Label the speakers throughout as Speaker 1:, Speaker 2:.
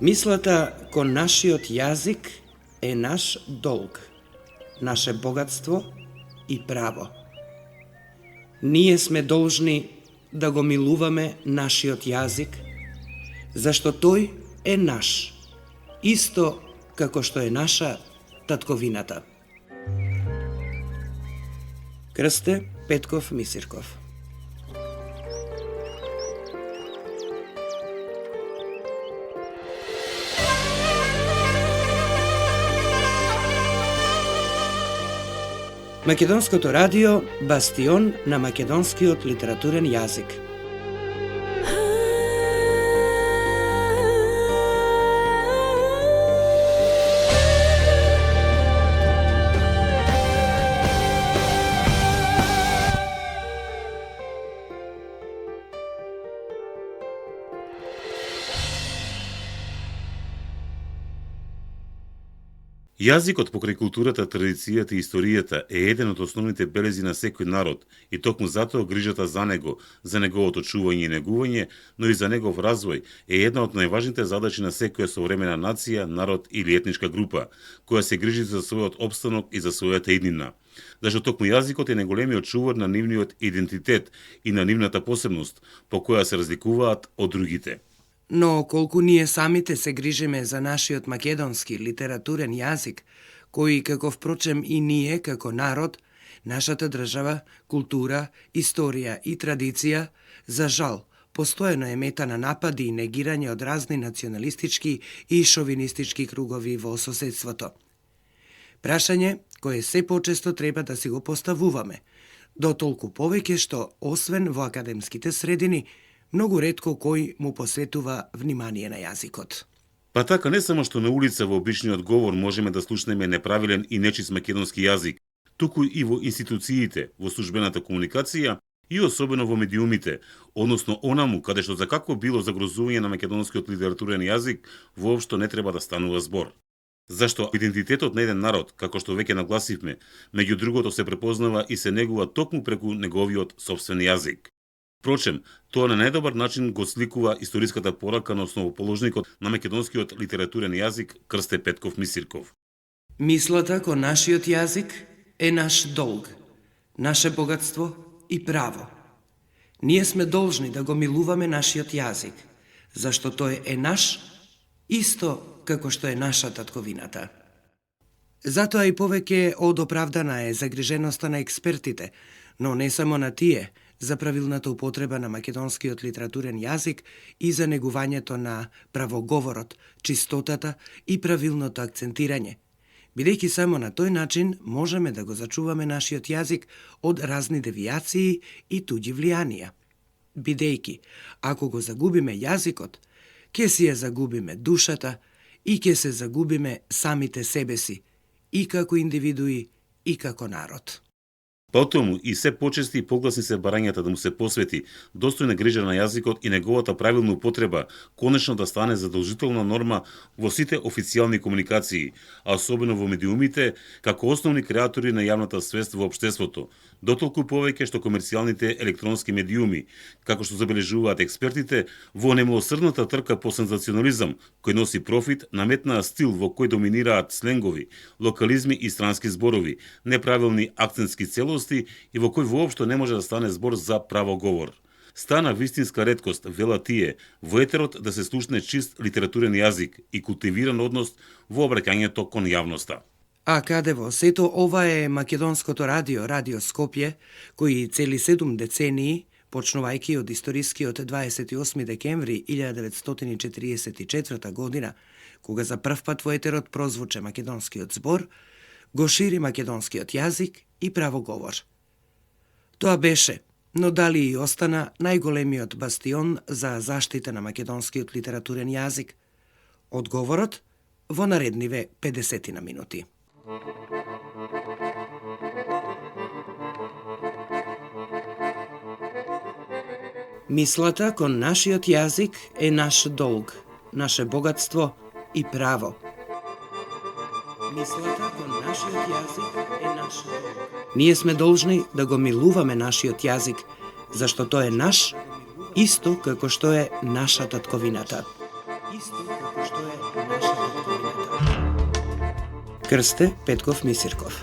Speaker 1: Мислата кон нашиот јазик е наш долг, наше богатство и право. Ние сме должни да го милуваме нашиот јазик, зашто тој е наш, исто како што е наша татковината. Крсте Петков Мисирков. Македонското радио, бастион на македонскиот литературен јазик.
Speaker 2: Јазикот покрај културата, традицијата и историјата е еден од основните белези на секој народ и токму затоа грижата за него, за неговото чување и негување, но и за негов развој е една од најважните задачи на секоја современа нација, народ или етничка група, која се грижи за својот опстанок и за својата иднина. Зашто токму јазикот е најголемиот чувар на нивниот идентитет и на нивната посебност, по која се разликуваат од другите.
Speaker 1: Но колку ние самите се грижиме за нашиот македонски литературен јазик, кој како впрочем и ние како народ, нашата држава, култура, историја и традиција, за жал, постојано е мета на напади и негирање од разни националистички и шовинистички кругови во соседството. Прашање кое се почесто треба да си го поставуваме, дотолку повеќе што, освен во академските средини, многу ретко кој му посветува внимание на јазикот.
Speaker 2: Па така не само што на улица во обичниот говор можеме да слушнеме неправилен и нечист македонски јазик, туку и во институциите, во службената комуникација и особено во медиумите, односно онаму каде што за какво било загрозување на македонскиот литературен јазик воопшто не треба да станува збор. Зашто идентитетот на еден народ, како што веќе нагласивме, меѓу другото се препознава и се негува токму преку неговиот сопствен јазик. Впрочем, тоа на најдобар начин го сликува историската порака на основоположникот на македонскиот литературен јазик Крсте Петков Мисирков.
Speaker 1: Мислата кон нашиот јазик е наш долг, наше богатство и право. Ние сме должни да го милуваме нашиот јазик, зашто тој е наш, исто како што е наша татковината. Затоа и повеќе од оправдана е загриженоста на експертите, но не само на тие, за правилната употреба на македонскиот литературен јазик и за негувањето на правоговорот, чистотата и правилното акцентирање, бидејќи само на тој начин можеме да го зачуваме нашиот јазик од разни девијации и туѓи влијанија. Бидејќи, ако го загубиме јазикот, ќе си ја загубиме душата и ќе се загубиме самите себе си, и како индивидуи, и како народ.
Speaker 2: Потому и се почести и погласни се барањата да му се посвети достојна грижа на јазикот и неговата правилна употреба конечно да стане задолжителна норма во сите официјални комуникации, а особено во медиумите, како основни креатори на јавната свест во општеството, дотолку повеќе што комерцијалните електронски медиуми, како што забележуваат експертите, во немилосрдната трка по сензационализам, кој носи профит, наметнаа стил во кој доминираат сленгови, локализми и странски зборови, неправилни акцентски целости и во кој воопшто не може да стане збор за правоговор. Стана вистинска реткост, велат тие, во етерот да се слушне чист литературен јазик и култивиран однос во обраќањето кон јавноста.
Speaker 1: А каде во сето ова е македонското радио, Радио Скопје, кој цели 7 децении, почнувајќи од историскиот 28 декември 1944 година, кога за прв пат во етерот прозвуче македонскиот збор, го шири македонскиот јазик и правоговор. Тоа беше, но дали и остана најголемиот бастион за заштита на македонскиот литературен јазик? Одговорот во наредниве 50 на минути. Мислата кон нашиот јазик е наш долг, наше богатство и право. Мислата кон нашиот јазик е наш долг. Ние сме должни да го милуваме нашиот јазик, зашто тој е наш, исто како што е наша татковината. Исто како што е наша татковината. Крсте Петков Мисирков.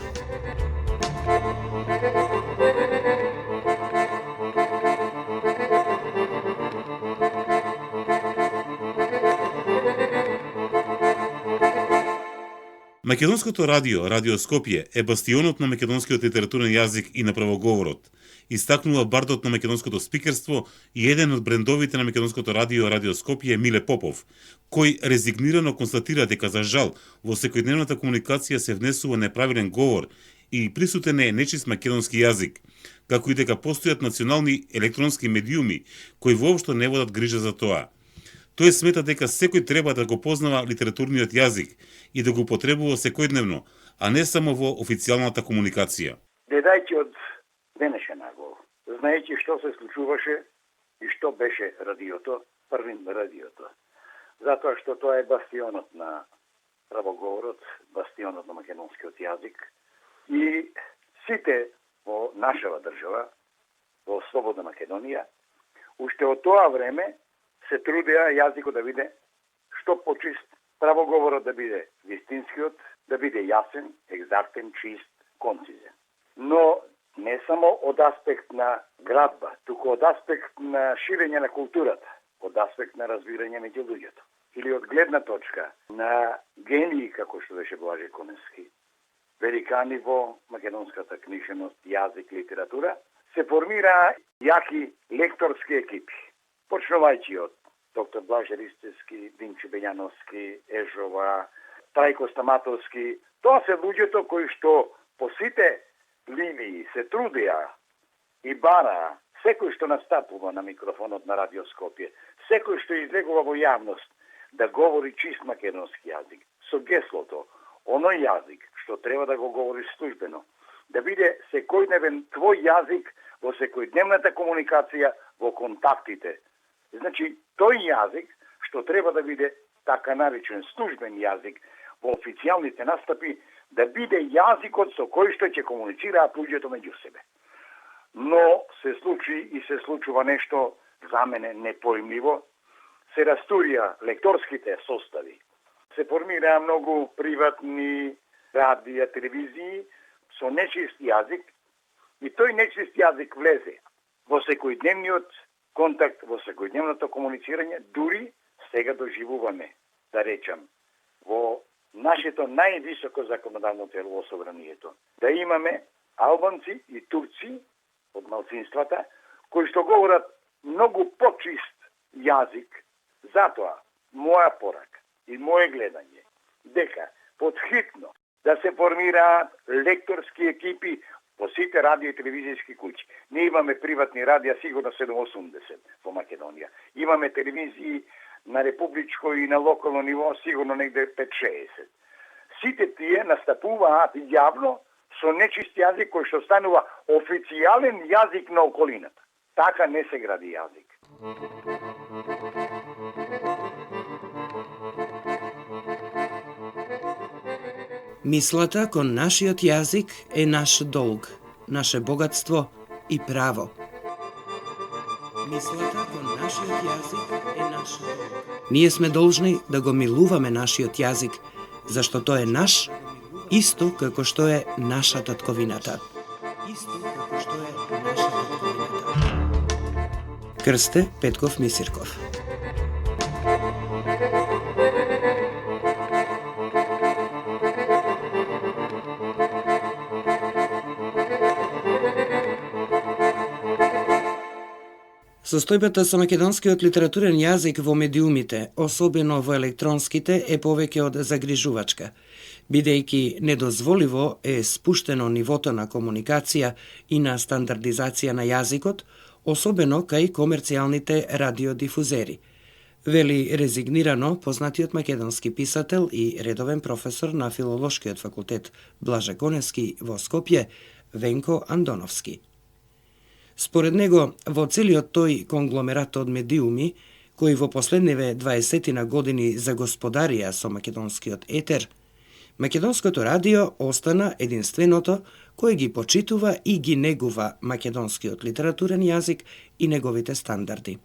Speaker 2: Македонското радио, Радио Скопје, е бастионот на македонскиот литературен јазик и на правоговорот. Истакнува бардот на македонското спикерство и еден од брендовите на македонското радио, Радио Скопје, Миле Попов, кој резигнирано констатира дека за жал во секојдневната комуникација се внесува неправилен говор и присутен е нечист македонски јазик, како и дека постојат национални електронски медиуми кои воопшто не водат грижа за тоа. Тој смета дека секој треба да го познава литературниот јазик и да го употребува секојдневно, а не само во официјалната комуникација.
Speaker 3: Гледајќи од денешен нагол, знаејќи што се случуваше и што беше радиото, првим радиото. Затоа што тоа е бастионот на правоговорот, бастионот на македонскиот јазик и сите во нашава држава, во Слободна Македонија, уште од тоа време се трудеа јазикот да биде што почист, правоговорот да биде вистинскиот, да биде јасен, екзактен, чист, концизен. Но не само од аспект на градба, туку од аспект на ширење на културата, од аспект на разбирање меѓу луѓето. Или од гледна точка на гении, како што беше Блаже Коневски, великани во македонската книжевност, јазик, литература, се формира јаки лекторски екипи. Почнувајќи од доктор Блаже Ристевски, Димчо Бењановски, Ежова, Трајко Стаматовски, тоа се луѓето кои што по сите линии се трудеа и бараа секој што настапува на микрофонот на Радио Скопје, секој што излегува во јавност да говори чист македонски јазик, со геслото, оној јазик што треба да го говориш службено, да биде секојдневен твој јазик во секојдневната комуникација, во контактите. Значи, тој јазик што треба да биде така наречен службен јазик во официјалните настапи, да биде јазикот со кој што ќе комуницираат луѓето меѓу себе. Но се случи и се случува нешто за мене непоимливо. Се растурија лекторските состави. Се формираа многу приватни радија, телевизии со нечист јазик и тој нечист јазик влезе во секојдневниот контакт, во секојдневното комуницирање, дури сега доживуваме, да речам, во нашето највисоко законодавно тело во собранието, да имаме албанци и турци од малцинствата, кои што говорат многу почист јазик. Затоа, моја порака и моје гледање, дека подхитно да се формираат лекторски екипи по сите радио и телевизијски куќи. Ние имаме приватни радија сигурно 780 во Македонија. Имаме телевизии на републичко и на локално ниво сигурно негде 5-60. Сите тие настапуваат јавно со нечист јазик кој што станува официјален јазик на околината. Така не се гради јазик.
Speaker 1: Мислата кон нашиот јазик е наш долг, наше богатство и право. Мислата кон нашиот јазик е наш долг. Ние сме должни да го милуваме нашиот јазик, зашто тој е наш, исто како што е наша татковината. Исто како што е наша татковината. Крсте Петков Мисирков. Состојбата со македонскиот литературен јазик во медиумите, особено во електронските, е повеќе од загрижувачка, бидејќи недозволиво е спуштено нивото на комуникација и на стандардизација на јазикот, особено кај комерцијалните радиодифузери, вели резигнирано познатиот македонски писател и редовен професор на Филолошкиот факултет Блаже Коневски во Скопје, Венко Андоновски. Според него, во целиот тој конгломерат од медиуми, кои во последниве 20 години загосподарија со македонскиот етер, македонското радио остана единственото кој ги почитува и ги негува македонскиот литературен јазик и неговите стандарди.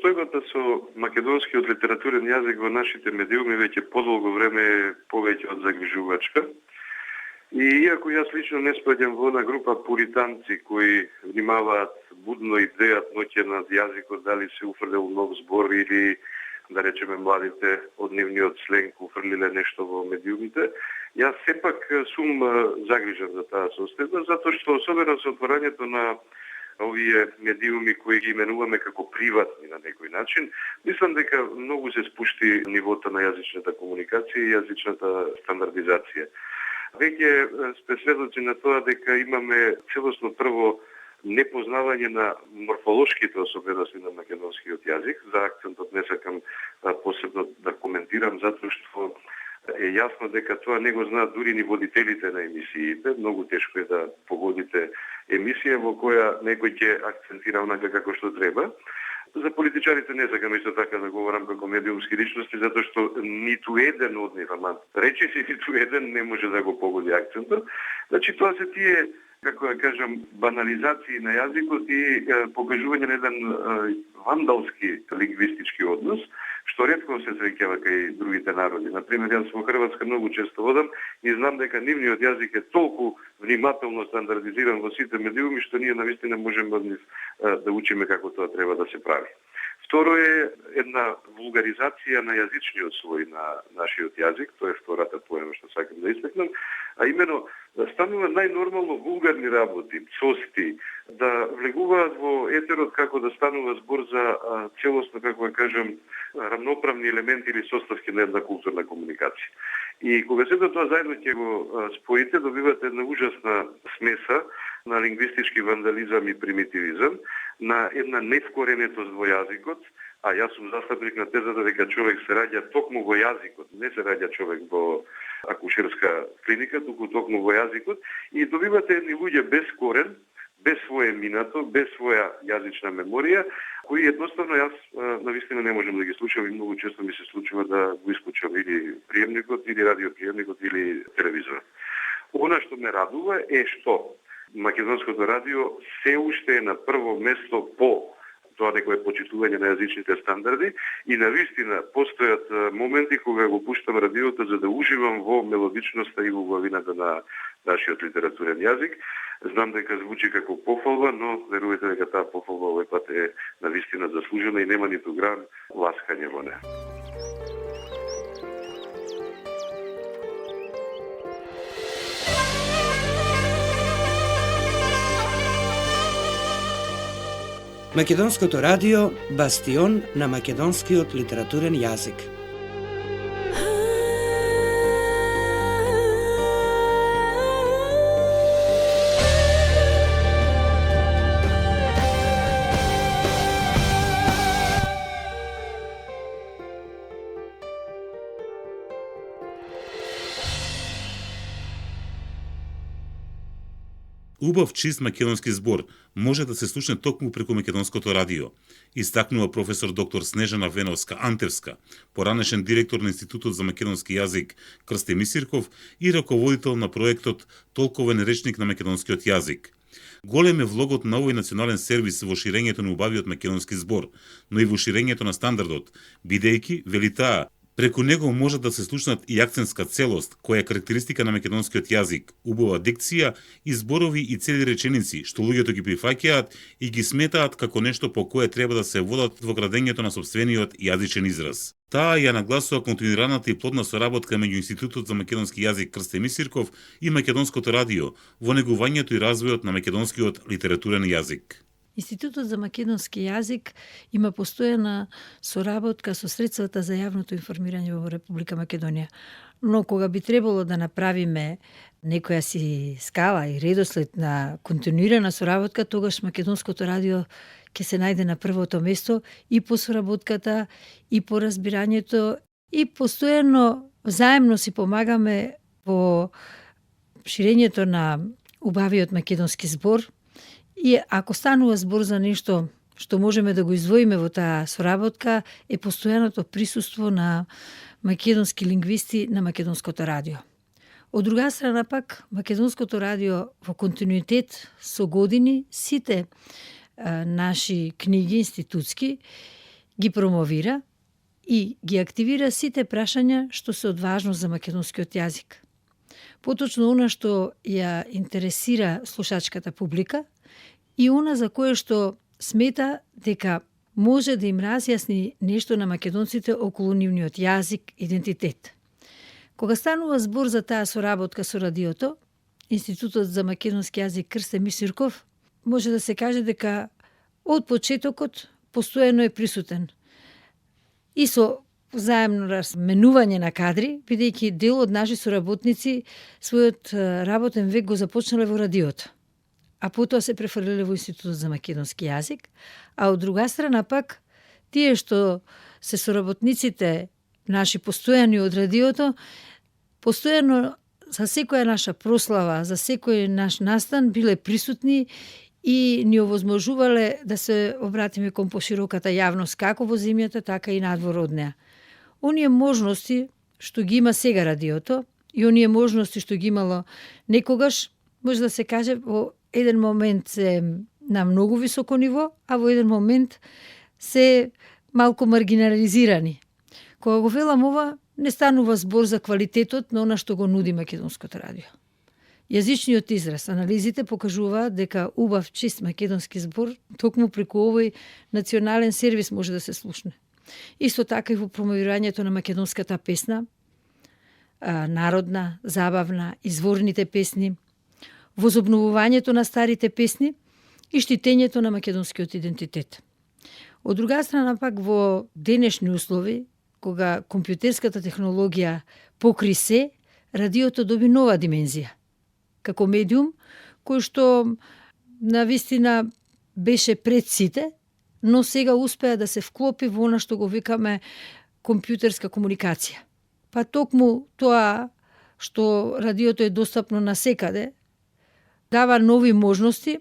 Speaker 4: состојбата со македонскиот литературен јазик во нашите медиуми веќе подолго време е повеќе од загрижувачка. И иако јас лично не спаѓам во една група пуританци кои внимаваат будно и бдеат ноќе над јазикот, дали се уфрлил нов збор или, да речеме, младите од нивниот сленг уфрлиле нешто во медиумите, јас сепак сум загрижен за таа состојба, затоа што особено со отворањето на овие медиуми кои ги именуваме како приватни на некој начин, мислам дека многу се спушти нивото на јазичната комуникација и јазичната стандардизација. Веќе сме сведоци на тоа дека имаме целосно прво непознавање на морфолошките особености на македонскиот јазик. За акцентот не сакам посебно да коментирам, затоа што е јасно дека тоа не го знаат дури ни водителите на емисиите. Многу тешко е да погодите емисија во која некој ќе акцентира онака како што треба. За политичарите не сакам исто така да говорам како медиумски личности, затоа што ниту еден од нив, речи си ниту еден не може да го погоди акцентот. Значи тоа се тие, како да кажам, банализации на јазикот и покажување на еден вандалски лингвистички однос, што ретко се среќава кај другите народи. Например, јас во Хрватска многу често одам и знам дека нивниот јазик е толку внимателно стандардизиран во сите медиуми, што ние навистина можеме од нив да учиме како тоа треба да се прави. Второ е една вулгаризација на јазичниот слој на нашиот јазик, тоа е втората поема што сакам да истакнам, а имено станува најнормално вулгарни работи, цости, да влегуваат во етерот како да станува збор за целосно, како да кажам, рамноправни елементи или составки на една културна комуникација. И кога сето тоа заедно ќе го споите, добивате една ужасна смеса на лингвистички вандализам и примитивизам, на една невкоренетост во јазикот, а јас сум застапник на тезата дека човек се раѓа токму во јазикот, не се раѓа човек во акушерска клиника, туку токму во јазикот, и добивате едни луѓе без корен, без своје минато, без своја јазична меморија, кои едноставно јас навистина не можам да ги слушам и многу често ми се случува да го исклучам или приемникот, или радиоприемникот, или телевизорот. Она што ме радува е што македонското радио се уште е на прво место по тоа некое почитување на јазичните стандарди и навистина постојат моменти кога го пуштам радиото за да уживам во мелодичноста и во убавината на нашиот литературен јазик. Знам дека звучи како пофалба, но верувате дека таа пофалба овој пат е навистина заслужена и нема ниту грам ласкање во неа.
Speaker 1: Македонското радио, бастион на македонскиот литературен јазик.
Speaker 2: Убав чист македонски збор може да се слушне токму преку македонското радио, истакнува професор доктор Снежана Веновска-Антевска, поранешен директор на Институтот за македонски јазик Крсте Мисирков и раководител на проектот Толковен речник на македонскиот јазик. Голем е влогот на овој национален сервис во ширењето на убавиот македонски збор, но и во ширењето на стандардот, бидејќи, вели таа, преку него може да се слушнат и акцентска целост, која е карактеристика на македонскиот јазик, убава дикција и зборови и цели реченици, што луѓето ги прифаќаат и ги сметаат како нешто по кое треба да се водат во градењето на сопствениот јазичен израз. Таа ја нагласува континуираната и плодна соработка меѓу Институтот за македонски јазик Крсте Мисирков и Македонското радио во негувањето и развојот на македонскиот литературен јазик.
Speaker 5: Институтот за македонски јазик има постојана соработка со средствата за јавното информирање во Република Македонија. Но кога би требало да направиме некоја си скала и редослед на континуирана соработка, тогаш Македонското радио ќе се најде на првото место и по соработката, и по разбирањето, и постојано заемно си помагаме во ширењето на убавиот македонски збор. И ако станува збор за нешто што можеме да го издвоиме во таа соработка, е постојаното присуство на македонски лингвисти на Македонското радио. Од друга страна пак, Македонското радио во континуитет со години, сите наши книги институтски ги промовира и ги активира сите прашања што се од важност за македонскиот јазик. Поточно она што ја интересира слушачката публика и она за кое што смета дека може да им разјасни нешто на македонците околу нивниот јазик, идентитет. Кога станува збор за таа соработка со радиото, Институтот за македонски јазик Крсте Мисирков може да се каже дека од почетокот постојано е присутен. И со заемно разменување на кадри, бидејќи дел од наши соработници својот работен век го започнале во радиото, а потоа се префрлиле во Институтот за македонски јазик, а од друга страна пак тие што се соработниците наши постојани од радиото, постојано за секоја наша прослава, за секој наш настан биле присутни и ни овозможувале да се обратиме кон пошироката јавност, како во земјата, така и надвор од неа. Оние можности што ги има сега радиото и оние можности што ги имало некогаш, може да се каже во еден момент се на многу високо ниво, а во еден момент се малку маргинализирани. Кога го велам ова, не станува збор за квалитетот на она што го нуди македонското радио. Јазичниот израз, анализите покажуваат дека убав, чист македонски збор токму преку овој национален сервис може да се слушне. Исто така и во промовирањето на македонската песна, народна, забавна, изворните песни, возобновувањето на старите песни и штитењето на македонскиот идентитет. Од друга страна пак во денешни услови, кога компјутерската технологија покри се, радиото доби нова димензија. Како медиум, кој што навистина беше пред сите, но сега успеа да се вклопи во она што го викаме компјутерска комуникација. Па токму тоа што радиото е достапно насекаде, дава нови можности,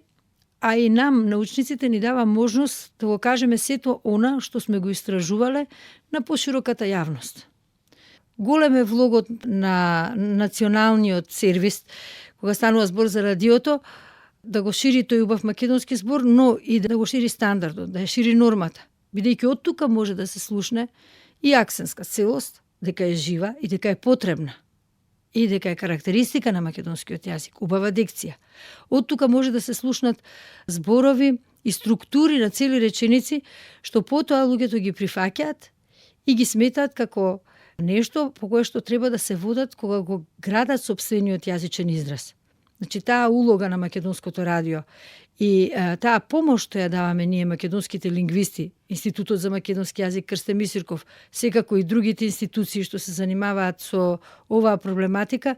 Speaker 5: а и нам, научниците, ни дава можност да го кажеме сето она што сме го истражувале на пошироката јавност. Голем е влогот на националниот сервис, кога станува збор за радиото, да го шири тој убав македонски збор, но и да го шири стандардот, да ја шири нормата, бидејќи од тука може да се слушне и аксенска целост, дека е жива и дека е потребна, и дека е карактеристика на македонскиот јазик, убава дикција. Од тука може да се слушнат зборови и структури на цели реченици, што потоа луѓето ги прифаќаат и ги сметаат како нешто по кое што треба да се водат кога го градат сопствениот јазичен израз. Значи, таа улога на македонското радио и таа помош што ја даваме ние македонските лингвисти, Институтот за македонски јазик Крсте Мисирков, секако и другите институции што се занимаваат со оваа проблематика,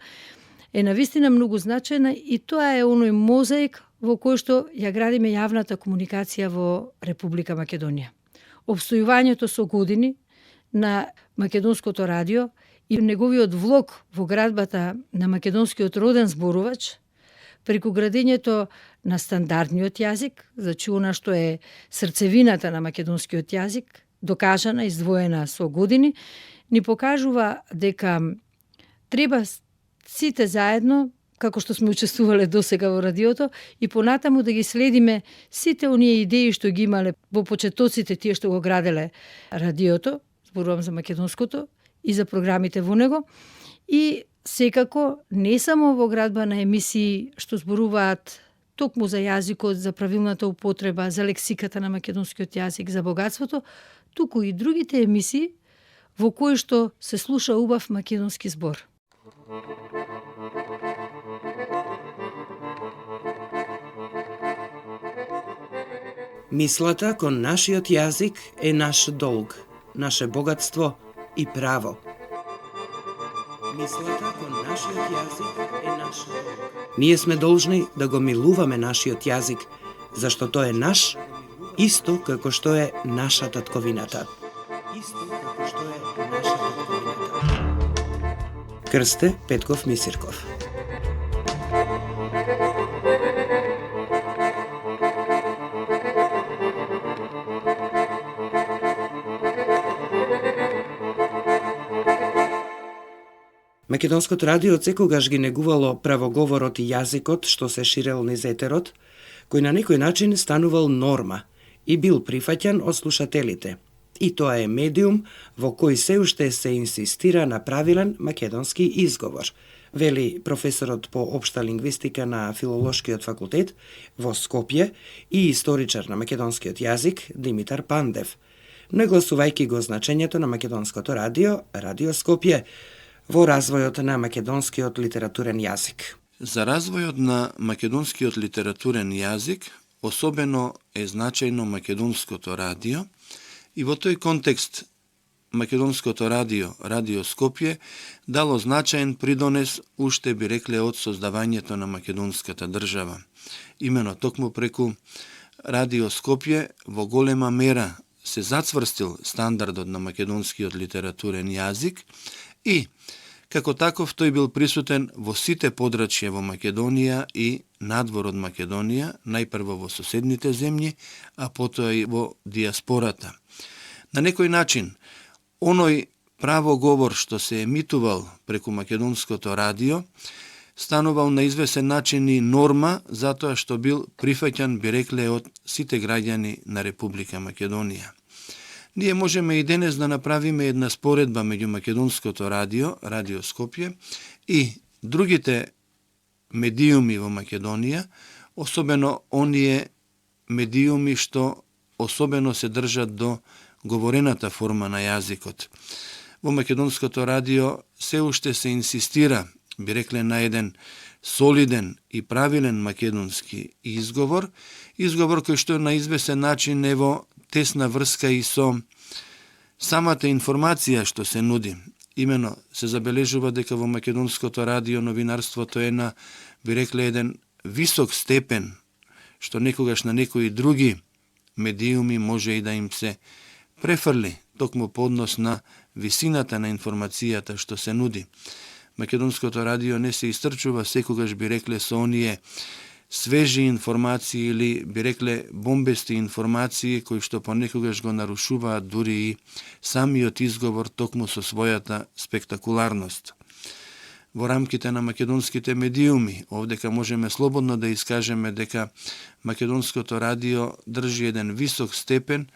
Speaker 5: е навистина многу значајна и тоа е оној мозаик во кој што ја градиме јавната комуникација во Република Македонија. Обстојувањето со години на македонското радио и неговиот влог во градбата на македонскиот роден зборувач, преку градењето на стандардниот јазик, значи она што е срцевината на македонскиот јазик, докажана, издвоена со години, ни покажува дека треба сите заедно, како што сме учествувале досега во радиото, и понатаму да ги следиме сите оние идеи што ги имале во почетоците тие што го граделе радиото, зборувам за македонското, и за програмите во него, и секако не само во градба на емисии што зборуваат токму за јазикот, за правилната употреба, за лексиката на македонскиот јазик, за богатството, туку и другите емисии во кои што се слуша убав македонски збор.
Speaker 1: Мислата кон нашиот јазик е наш долг, наше богатство и право. Мислата кон нашиот јазик е наш долг. Ние сме должни да го милуваме нашиот јазик, зашто тој е наш, исто како што е наша татковината. Исто како што е наша татковината. Крсте Петков Мисирков. Македонското радио секогаш ги негувало правоговорот и јазикот што се ширел низ етерот, кој на некој начин станувал норма и бил прифаќан од слушателите. И тоа е медиум во кој се уште се инсистира на правилен македонски изговор, вели професорот по општа лингвистика на Филолошкиот факултет во Скопје и историчар на македонскиот јазик Димитар Пандев, нагласувајќи го значењето на македонското радио, Радио Скопје, во развојот на македонскиот литературен јазик.
Speaker 6: За развојот на македонскиот литературен јазик особено е значајно македонското радио и во тој контекст македонското радио, Радио Скопје, дало значаен придонес, уште би рекле, од создавањето на македонската држава. Имено токму преку Радио Скопје во голема мера се зацврстил стандардот на македонскиот литературен јазик и како таков тој бил присутен во сите подрачја во Македонија и надвор од Македонија, најпрво во соседните земји, а потоа и во диаспората. На некој начин, оној правоговор што се емитувал преку македонското радио, станувал на извесен начин и норма, затоа што бил прифаќан, би рекле, од сите граѓани на Република Македонија. Ние можеме и денес да направиме една споредба меѓу македонското радио, Радио Скопје, и другите медиуми во Македонија, особено оние медиуми што особено се држат до говорената форма на јазикот. Во македонското радио се уште се инсистира, би рекле, на еден солиден и правилен македонски изговор кој што на извесен начин е во тесна врска и со самата информација што се нуди. Имено се забележува дека во македонското радио новинарството е на, би рекле, еден висок степен, што некогаш на некои други медиуми може и да им се префрли, токму по однос на висината на информацијата што се нуди. Македонското радио не се истрчува секогаш, би рекле, со оние свежи информации или, би рекле, бомбести информации кои што понекогаш го нарушуваат дури и самиот изговор токму со својата спектакуларност. Во рамките на македонските медиуми, овдека можеме слободно да искажеме дека македонското радио држи еден висок степен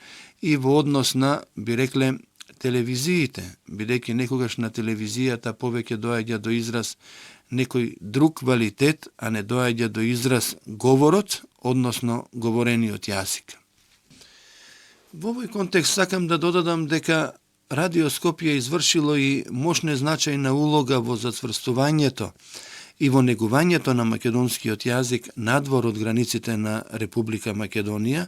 Speaker 6: и во однос на, би рекле, телевизиите, бидејќи некогаш на телевизијата повеќе доаѓа до израз некој друг квалитет, а не доаѓа до израз говорот, односно говорениот јазик. Во овој контекст сакам да додадам дека Радио Скопје извршило и мощна значајна улога во зацврстувањето и во негувањето на македонскиот јазик надвор од границите на Република Македонија,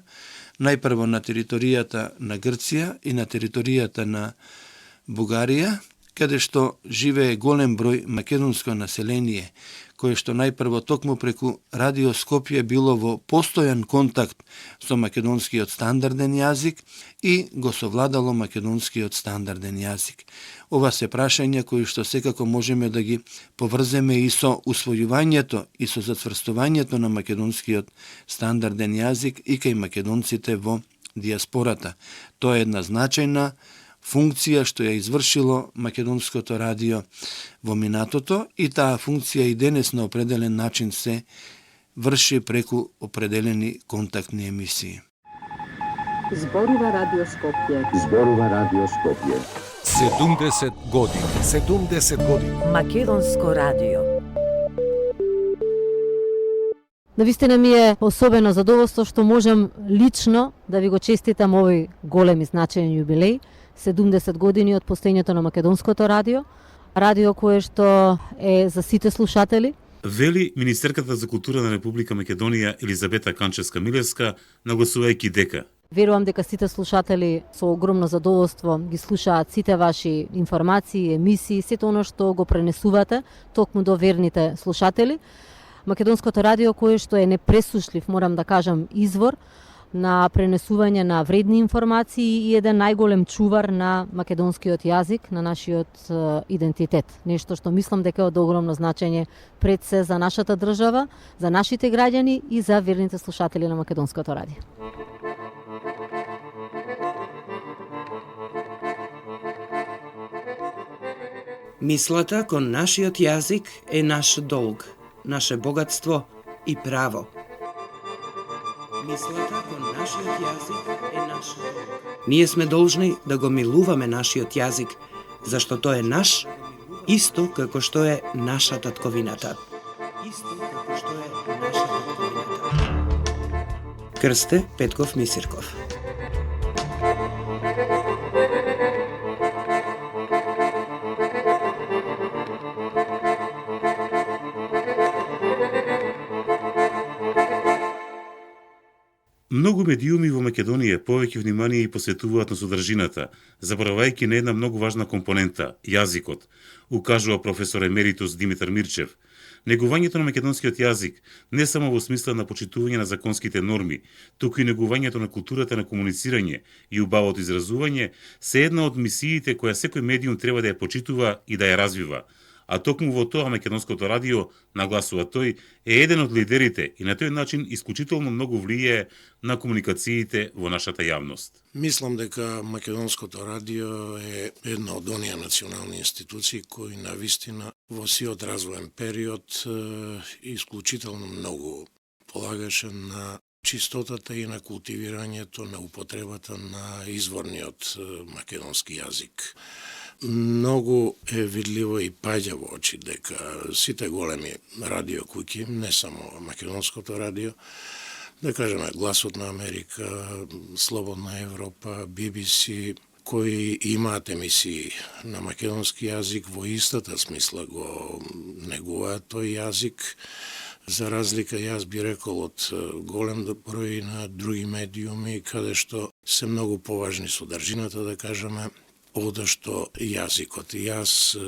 Speaker 6: најпрво на територијата на Грција и на територијата на Бугарија, каде што живее голем број македонско население, кое што најпрво токму преку Радио Скопје било во постојан контакт со македонскиот стандарден јазик и го совладало македонскиот стандарден јазик. Ова се прашања кои што секако можеме да ги поврземе и со усвојувањето и со зацврстувањето на македонскиот стандарден јазик и кај македонците во диаспората. Тоа е една значајна функција што ја извршило македонското радио во минатото и таа функција и денес на определен начин се врши преку определени контактни емисии.
Speaker 7: Зборува Радио Скопје.
Speaker 8: Зборува Радио Скопје.
Speaker 9: 70 години. 70 години.
Speaker 7: Македонско радио.
Speaker 10: Навистина ми е особено задоволство што можам лично да ви го честитам овој голем и значаен јубилеј, 70 години од постоењето на Македонското радио, радио кое што е за сите слушатели.
Speaker 2: Вели министерката за култура на Република Македонија Елизабета Канчевска-Милевска, нагласувајќи дека
Speaker 10: верувам дека сите слушатели со огромно задоволство ги слушаат сите ваши информации, емисии, сето оно што го пренесувате токму до верните слушатели. Македонското радио кое што е непресушлив, морам да кажам, извор на пренесување на вредни информации и еден најголем чувар на македонскиот јазик, на нашиот идентитет. Нешто што мислам дека е од огромно значење пред се за нашата држава, за нашите граѓани и за верните слушатели на Македонското радио.
Speaker 1: Мислата кон нашиот јазик е наш долг, наше богатство и право. Мислата кон нашиот јазик е наш долг. Ние сме должни да го милуваме нашиот јазик, зашто тој е наш, исто како што е наша татковината. Исто како што е наша татковината. Крсте Петков Мисирков.
Speaker 2: Многу медиуми во Македонија повеќе внимание и посветуваат на содржината, заборавајќи на една многу важна компонента – јазикот, укажува професор емеритус Димитар Мирчев. Негувањето на македонскиот јазик не само во смисла на почитување на законските норми, туку и негувањето на културата на комуницирање и убавото изразување се една од мисиите која секој медиум треба да ја почитува и да ја развива. А токму во тоа Македонското радио, нагласува тој, е еден од лидерите и на тој начин исклучително многу влијае на комуникациите во нашата јавност.
Speaker 11: Мислам дека Македонското радио е една од оние национални институции кои на вистина во сиот развоен период исклучително многу полагаше на чистотата и на култивирањето на употребата на изворниот македонски јазик. Многу е видливо и паѓа во очи дека сите големи радиокуќи, не само Македонското радио, да кажеме Гласот на Америка, Слободна Европа, BBC, кои имаат емисии на македонски јазик, во истата смисла го негуваат тој јазик, за разлика, јас би рекол, од голем број на други медиуми, каде што се многу поважни содржината, да кажеме, одошто јазикот. И јас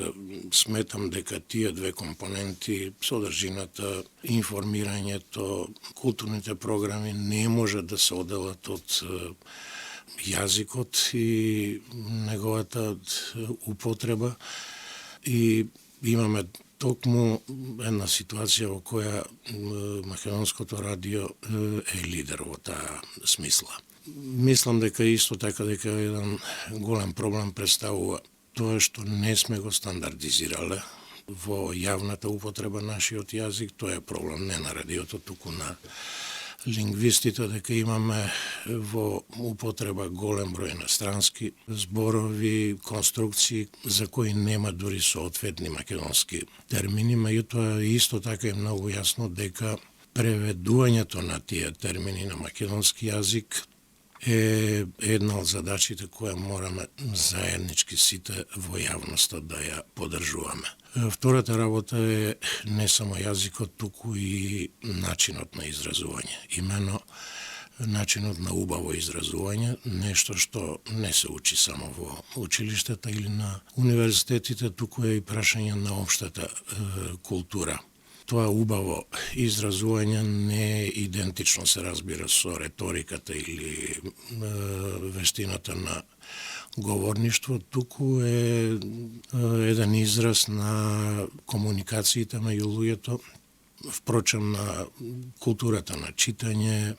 Speaker 11: сметам дека тие две компоненти, содржината, информирањето, културните програми не може да се оделат од јазикот и неговата употреба. И имаме токму една ситуација во која Македонското радио е лидер во таа смисла. Мислам дека исто така дека еден голем проблем представува тоа што не сме го стандардизирале во јавната употреба нашиот јазик. Тоа е проблем не на радиото, туку на лингвистите, дека имаме во употреба голем број на странски зборови, конструкции за кои нема дури соодветни македонски термини, меѓутоа исто така е многу јасно дека преведувањето на тие термини на македонски јазик е една од задачите која мораме заеднички сите во јавноста да ја поддржуваме. Втората работа е не само јазикот, туку и начинот на изразување. Имено начинот на убаво изразување, нешто што не се учи само во училиштата или на универзитетите, туку е и прашање на општата култура. Тоа убаво изразување не е идентично, се разбира, со реториката или вештината на говорништво, туку е еден израз на комуникациите меѓу луѓето, впрочем на културата на читање,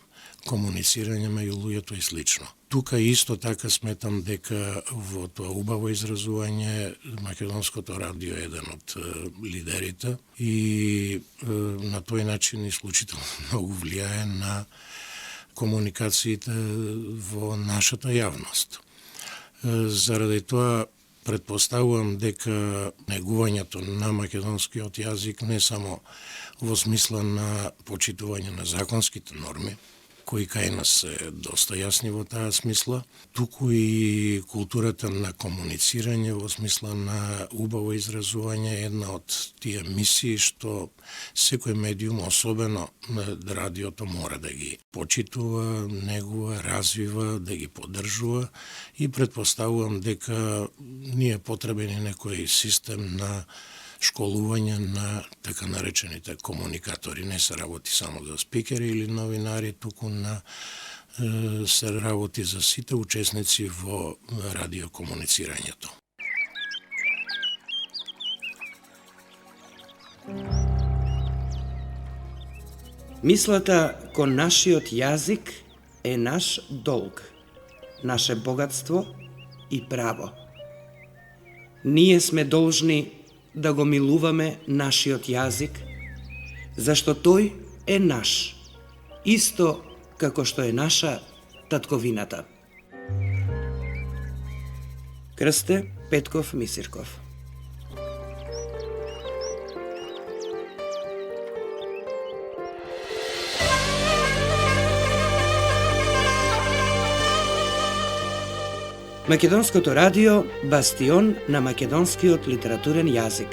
Speaker 11: комуницирање меѓу луѓето и слично. Тука исто така сметам дека во тоа убаво изразување Македонското радио е еден од лидерите и на тој начин исклучително многу влијае на комуникациите во нашата јавност. Заради тоа претпоставувам дека негувањето на македонскиот јазик не само во смисла на почитување на законските норми, кои кај нас се доста јасни во таа смисла, туку и културата на комуницирање во смисла на убаво изразување е една од тие мисии што секој медиум, особено радиото, мора да ги почитува, негува, развива, да ги поддржува и претпоставувам дека ни е потребен и некој систем на школување на така наречените комуникатори. Не се работи само за спикери или новинари, туку се работи за сите учесници во радиокомуницирањето.
Speaker 1: Мислата кон нашиот јазик е наш долг, наше богатство и право. Ние сме должни да го милуваме нашиот јазик, зашто тој е наш, исто како што е наша татковината. Крсте Петков Мисирков. Македонското радио, бастион на македонскиот литературен јазик.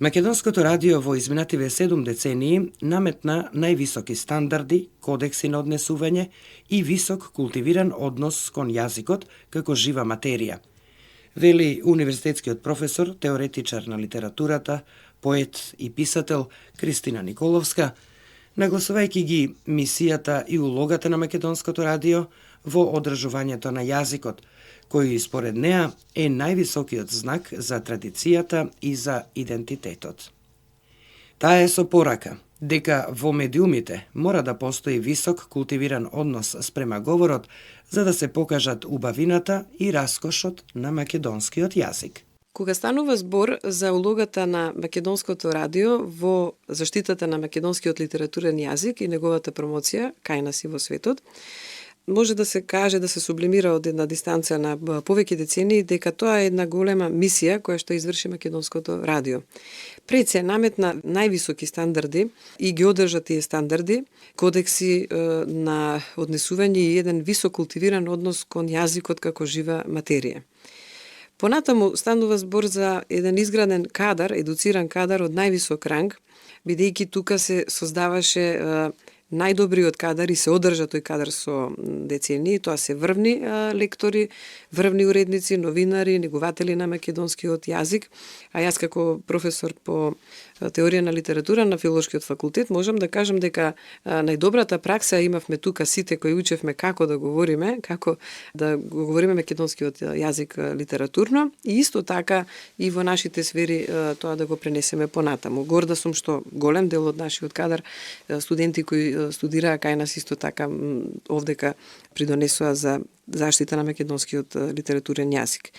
Speaker 1: Македонското радио во изминативе 7 децении наметна највисоки стандарди, кодекси на однесување и висок култивиран однос кон јазикот како жива материја, вели универзитетскиот професор, теоретичар на литературата, поет и писател Кристина Николовска, нагласувајќи ги мисијата и улогата на Македонското радио во одржувањето на јазикот, кој според неа е највисокиот знак за традицијата и за идентитетот. Таа е со порака дека во медиумите мора да постои висок култивиран однос спрема говорот за да се покажат убавината и раскошот на македонскиот јазик.
Speaker 12: Кога станува збор за улогата на Македонското радио во заштитата на македонскиот литературен јазик и неговата промоција кај нас и во светот, може да се каже, да се сублимира од една дистанца на повеќе децении, дека тоа е една голема мисија која што изврши Македонското радио. Пред се наметна највисоки стандарди и ги одржа тие стандарди, кодекси на однесување и еден висок култивиран однос кон јазикот како жива материја. Понатаму станува збор за еден изграден кадар, едуциран кадар од највисок ранг, бидејќи тука се создаваше најдобриот кадар и се одржа тој кадар со децении. Тоа се врвни лектори, врвни уредници, новинари, негуватели на македонскиот јазик. А јас како професор по теорија на литература на Филолошкиот факултет можам да кажам дека најдобрата пракса имавме тука сите кои учевме како да говориме, како да го говориме македонскиот јазик литературно и исто така и во нашите сфери тоа да го пренесеме понатаму. Горда сум што голем дел од нашиот кадар студенти кои студираа кај нас исто така овдека придонесоа за заштита на македонскиот литературен јазик.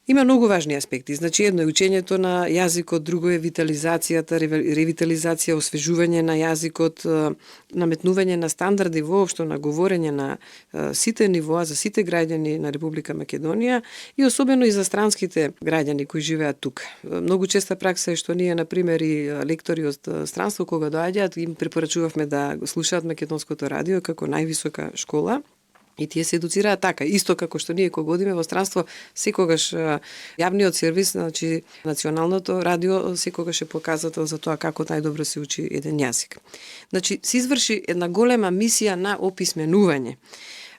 Speaker 12: Има многу важни аспекти. Значи, едно е учењето на јазикот, друго е витализацијата, ревитализација, освежување на јазикот, наметнување на стандарди воопшто на говорење на сите нивоа за сите граѓани на Република Македонија и особено и за странските граѓани кои живеат тука. Многу честа пракса е што ние, например, и лектори од странство кога доаѓаат, им препорачувавме да слушаат Македонското радио како највисока школа. И тие се едуцираат така, исто како што ние кога одиме во странство, секогаш јавниот сервис, значи националното радио, секогаш е показател за тоа како најдобро се учи еден јазик. Значи, се изврши една голема мисија на описменување.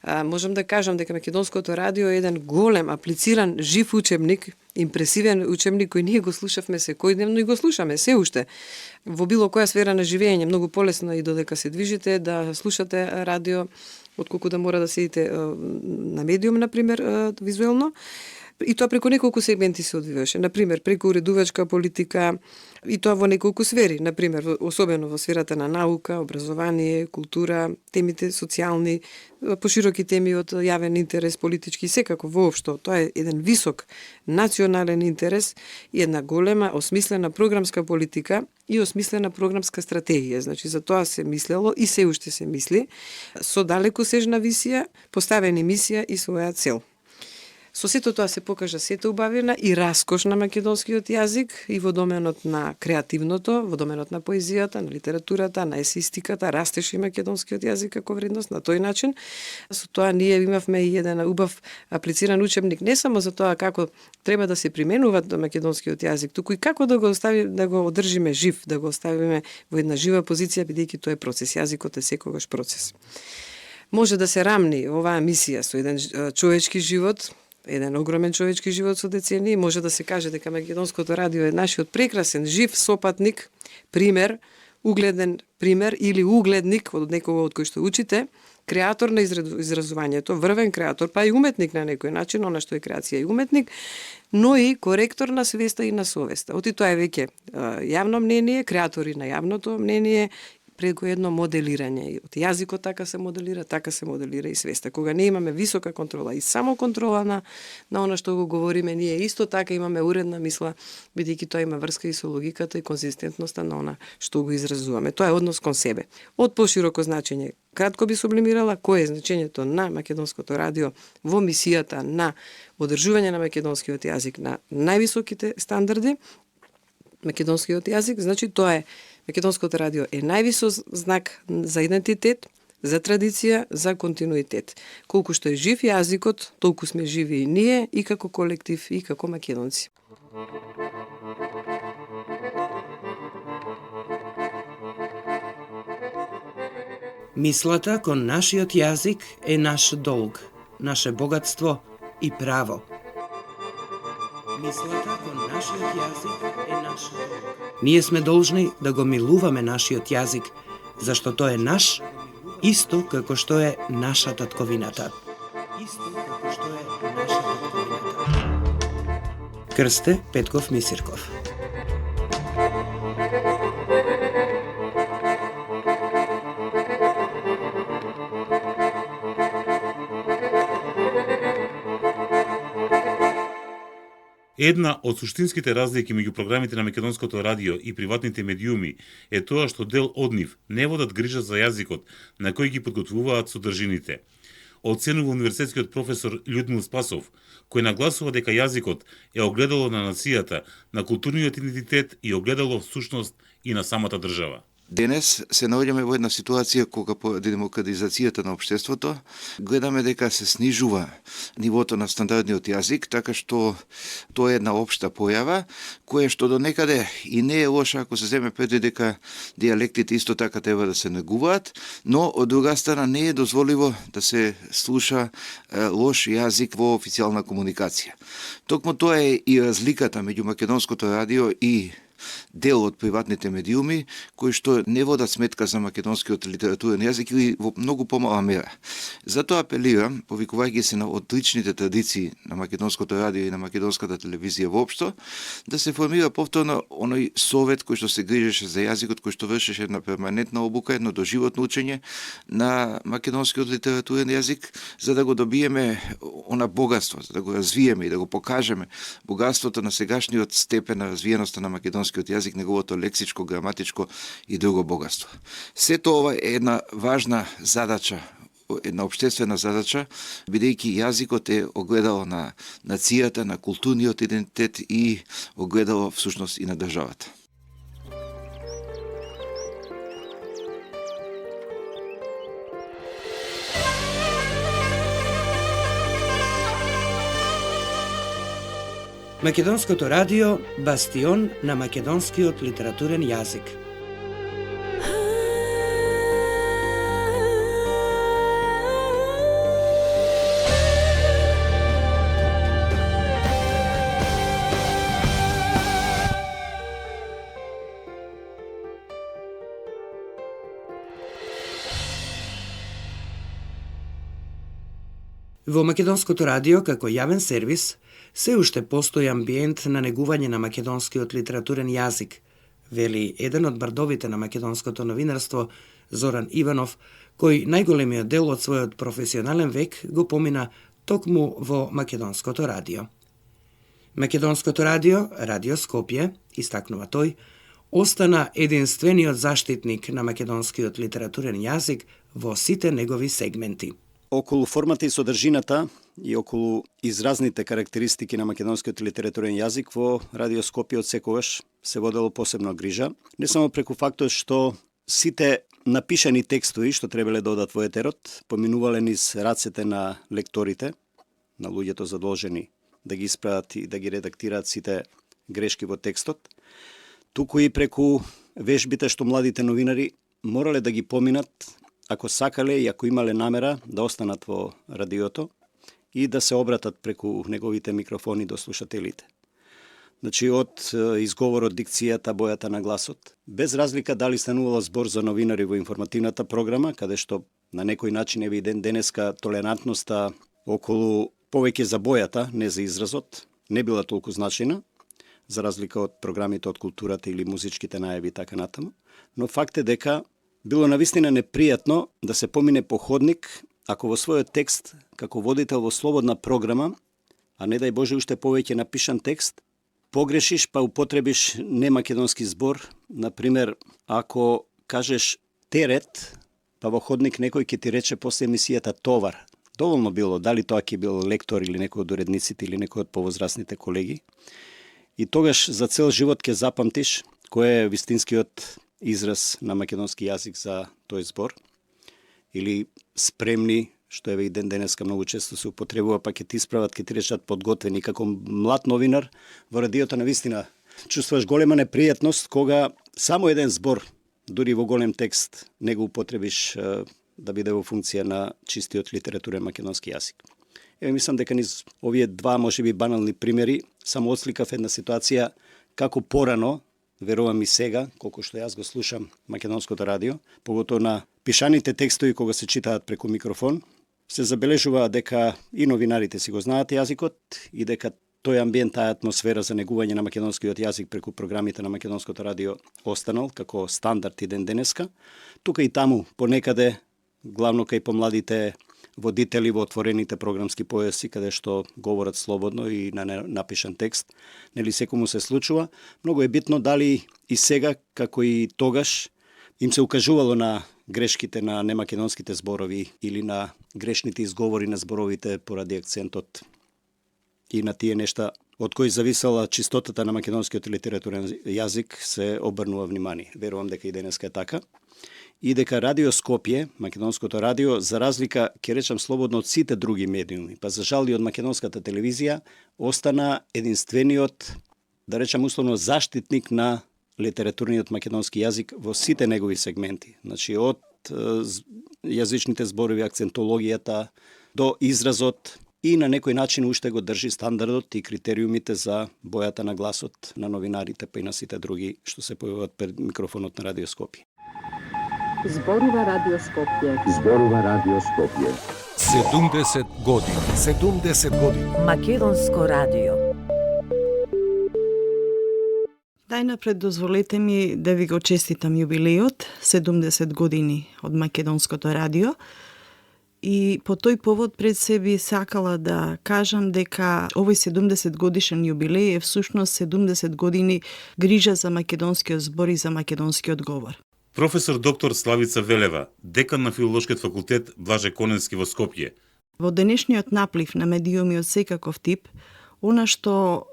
Speaker 12: Можам да кажам дека Македонското радио е еден голем, аплициран, жив учебник, импресивен учебник кој ние го слушавме секојдневно и го слушаме се уште. Во било која сфера на живење, многу полесно и додека се движите да слушате радио, отколку да мора да седите на медиум, например, визуелно. И тоа преку неколку сегменти се одвиваше. Например, преку уредувачка политика, и тоа во неколку сфери. Например, особено во сферата на наука, образование, култура, темите социјални, пошироки теми од јавен интерес, политички, секако воопшто. Тоа е еден висок национален интерес и една голема осмислена програмска политика и осмислена програмска стратегија. Значи, за тоа се мислело и се уште се мисли со далекосежна визија, поставени мисија и своја цел. Со сето тоа се покажа сета убавина и раскош на македонскиот јазик и во доменот на креативното, во доменот на поезијата, на литературата, на есеистиката, растеше и македонскиот јазик како вредност на тој начин. Со тоа ние имавме и еден убав аплициран учебник не само за тоа како треба да се применува македонскиот јазик, туку и како да го оставиме, да го одржиме жив, да го оставиме во една жива позиција, бидејќи тоа е процес. Јазикот е секогаш процес. Може да се рамни оваа мисија со еден човечки живот, еден огромен човечки живот со децении, може да се каже дека Македонското радио е нашиот прекрасен жив сопатник, пример, угледен пример или угледник од некого од кој што учите, креатор на изразувањето, врвен креатор, па и уметник на некој начин, она што е креација и уметник, но и коректор на свеста и на совеста. Оти тоа е веќе јавно мнение, креатори на јавното мнение, преку едно моделирање. Од јазикот така се моделира и свеста. Кога не имаме висока контрола и само контрола на она што го говориме, ние исто така имаме уредна мисла, бидејќи тоа има врска и со логиката и конзистентноста на она што го изразуваме. Тоа е однос кон себе. Од пошироко значење, кратко би сублимирала кој е значењето на македонското радио во мисијата на одржување на македонскиот јазик на највисоките стандарди. Македонскиот јазик, значи тоа е македонското радио е највисок знак за идентитет, за традиција, за континуитет. Колку што е жив јазикот, толку сме живи и ние, и како колектив, и како македонци.
Speaker 1: Мислата кон нашиот јазик е наш долг, наше богатство и право. Мислата кон нашиот јазик е наш долг. Ние сме должни да го милуваме нашиот јазик, зашто тој е наш, исто како што е наша татковината. Крсте Петков Мисирков.
Speaker 2: Една од суштинските разлики меѓу програмите на македонското радио и приватните медиуми е тоа што дел од нив не водат грижа за јазикот на кој ги подготвуваат содржините. Оценува универзитетскиот професор Људмил Спасов, кој нагласува дека јазикот е огледало на нацијата, на културниот идентитет и огледало всушност и на самата држава.
Speaker 6: Денес се наоѓаме во една ситуација кога поради демократизацијата на општеството гледаме дека се снижува нивото на стандардниот јазик, така што тоа е една општа појава, која што до некаде и не е лоша ако се земе предвид дека дијалектите исто така треба да се негуваат, но од друга страна не е дозволиво да се слуша лош јазик во официјална комуникација. Токму тоа е и разликата меѓу македонското радио и дел од приватните медиуми, кои што не водат сметка за македонскиот литературен јазик или во многу помала мера. Затоа апелирам, повикувајќи се на одличните традиции на македонското радио и на македонската телевизија воопшто, да се формира повторно оној совет кој што се грижеше за јазикот, кој што вршеше една перманентна обука, едно доживотно учење на македонскиот литературен јазик, за да го добиеме она богатство, за да го развиеме и да го покажеме богатството на сегашниот степен на развиеноста на македонскиот јазик, неговото лексичко, граматичко и друго богатство. Сето ова е една важна задача, една општествена задача, бидејќи јазикот е огледало на нацијата, на културниот идентитет и огледало всушност и на државата.
Speaker 1: Македонското радио – бастион на македонскиот литературен јазик. Во Македонското радио, како јавен сервис, се уште постои амбиент на негување на македонскиот литературен јазик, вели еден од бардовите на македонското новинарство, Зоран Иванов, кој најголемиот дел од својот професионален век го помина токму во Македонското радио. Македонското радио, Радио Скопје, истакнува тој, остана единствениот заштитник на македонскиот литературен јазик во сите негови сегменти.
Speaker 13: Околу формата и содржината и околу изразните карактеристики на македонскиот литературен јазик во Радио Скопје од секогаш се водело посебна грижа, не само преку фактот што сите напишани текстови што требале да одат во етерот, поминувале низ рацете на лекторите, на луѓето задолжени да ги исправат и да ги редактираат сите грешки во текстот, туку и преку вежбите што младите новинари морале да ги поминат ако сакале и ако имале намера да останат во радиото и да се обратат преку неговите микрофони до слушателите. Значи од изговорот, дикцијата, бојата на гласот. Без разлика дали станувало збор за новинари во информативната програма, каде што на некој начин е виден денеска толерантноста околу повеќе за бојата, не за изразот, не била толку значајна, за разлика од програмите од културата или музичките најави и така натаму. Но факт е дека било навистина непријатно да се помине по ходник, ако во својот текст, како водител во слободна програма, а не дај Боже уште повеќе напишан текст, погрешиш па употребиш немакедонски збор. Например, ако кажеш терет, па во ходник некој ќе ти рече после емисијата товар. Доволно било, дали тоа ќе бил лектор или некој од уредниците или некој од повозрастните колеги. И тогаш за цел живот ќе запамтиш кој е вистинскиот израз на македонски јазик за тој збор. Или спремни, што е и ден денеска многу често се употребува, па ќе ти исправат, ќе ти речат подготвени. Како млад новинар во радиото навистина чувствуваш голема непријатност кога само еден збор, дури во голем текст, не го употребиш да биде во функција на чистиот литературен македонски јазик. Еве мислам дека низ овие два можеби банални примери само отсликав една ситуација како порано, верувам и сега, колку што јас го слушам македонското радио, поготово на пишаните текстови кога се читаат преку микрофон, се забележува дека и новинарите си го знаат јазикот и дека тој амбиент, таа атмосфера за негување на македонскиот јазик преку програмите на македонското радио останал како стандард и ден денеска. Тука и таму понекаде, главно кај помладите водители во отворените програмски појаси, каде што говорат слободно и на напишан текст, нели секому се случува. Многу е битно дали и сега, како и тогаш, им се укажувало на грешките на немакедонските зборови или на грешните изговори на зборовите поради акцентот и на тие нешта од кои зависела чистотата на македонскиот литературен јазик, се обрнува внимание. Верувам дека и денеска е така. И дека Радио Скопје, македонското радио, за разлика, ќе речам слободно, од сите други медиуми, па за жал и од македонската телевизија, остана единствениот, да речам условно, заштитник на литературниот македонски јазик во сите негови сегменти. Значи, од јазичните зборови, акцентологијата, до изразот, и на некој начин уште го држи стандардот и критериумите за бојата на гласот на новинарите, па и на сите други што се појавуваат пред микрофонот на Радио Скопје.
Speaker 7: Зборува Радио Скопје.
Speaker 8: Зборува Радио Скопје.
Speaker 9: 70 години. 70 години.
Speaker 7: Македонско радио.
Speaker 14: Најнапред дозволете ми да ви го честитам јубилејот, 70 години од Македонското радио. И по тој повод пред се би сакала да кажам дека овој 70 годишен јубилеј е всушност 70 години грижа за македонскиот збор и за македонскиот говор.
Speaker 2: Професор доктор Славица Велева, декан на Филолошкиот факултет Блаже Коневски во Скопје.
Speaker 14: Во денешниот наплив на медиуми од секаков тип, она што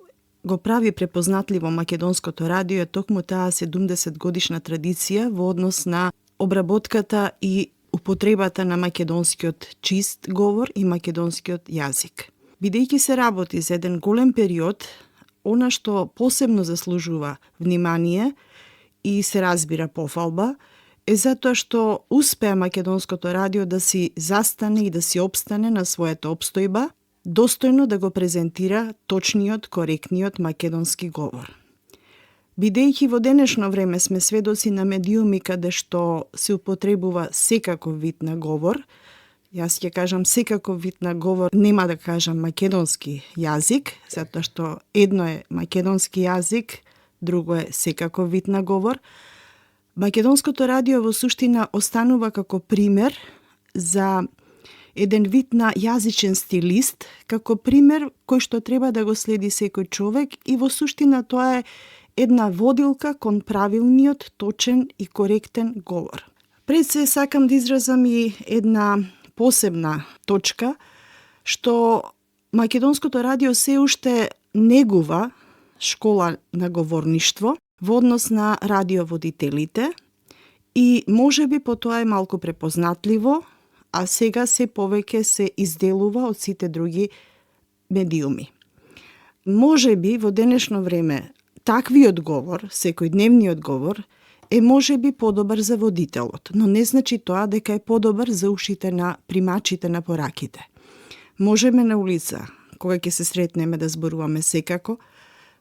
Speaker 14: го прави препознатливо македонското радио е токму таа 70 годишна традиција во однос на обработката и употребата на македонскиот чист говор и македонскиот јазик. Бидејќи се работи за еден голем период, она што посебно заслужува внимание и се разбира пофалба, е затоа што успеа македонското радио да си застане и да си обстане на својата обстојба, достојно да го презентира точниот, коректниот македонски говор. Бидејќи во денешно време сме сведоци на медиуми каде што се употребува секаков вид на говор, јас ќе кажам секаков вид на говор, нема да кажам македонски јазик, затоа што едно е македонски јазик, друго е секаков вид на говор. Македонското радио во суштина останува како пример за еден вид на јазичен стилист, како пример кој што треба да го следи секој човек и во суштина тоа е една водилка кон правилниот, точен и коректен говор. Пред се сакам да изразам и една посебна точка, што Македонското радио се уште негува школа на говорништво во однос на радиоводителите и можеби по тоа е малку препознатливо, а сега се повеќе се изделува од сите други медиуми. Можеби во денешно време таквиот говор, секојдневниот говор, е можеби подобар за водителот, но не значи тоа дека е подобар за ушите на примачите на пораките. Можеме на улица, кога ќе се сретнеме да зборуваме секако,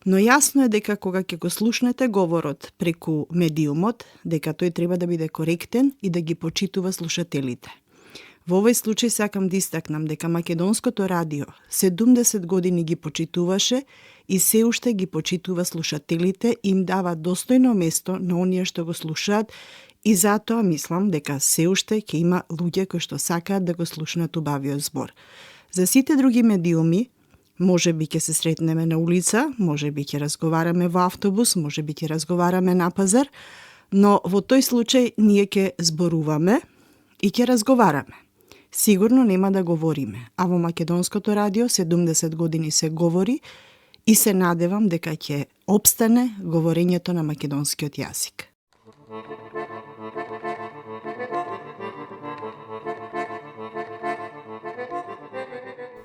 Speaker 14: Но јасно е дека кога ќе го слушнете говорот преку медиумот, дека тој треба да биде коректен и да ги почитува слушателите. Во овој случај сакам да истакнам дека Македонското радио 70 години ги почитуваше и се уште ги почитува слушателите и им дава достојно место на оние што го слушаат и затоа мислам дека се уште ќе има луѓе кои што сакаат да го слушнат убавиот збор. За сите други медиуми, може би ќе се сретнеме на улица, може би ќе разговараме во автобус, може би ќе разговараме на пазар, но во тој случај ние ќе зборуваме и ќе разговараме. Сигурно нема да говориме, а во Македонското радио 70 години се говори и се надевам дека ќе опстане говорењето на македонскиот јазик.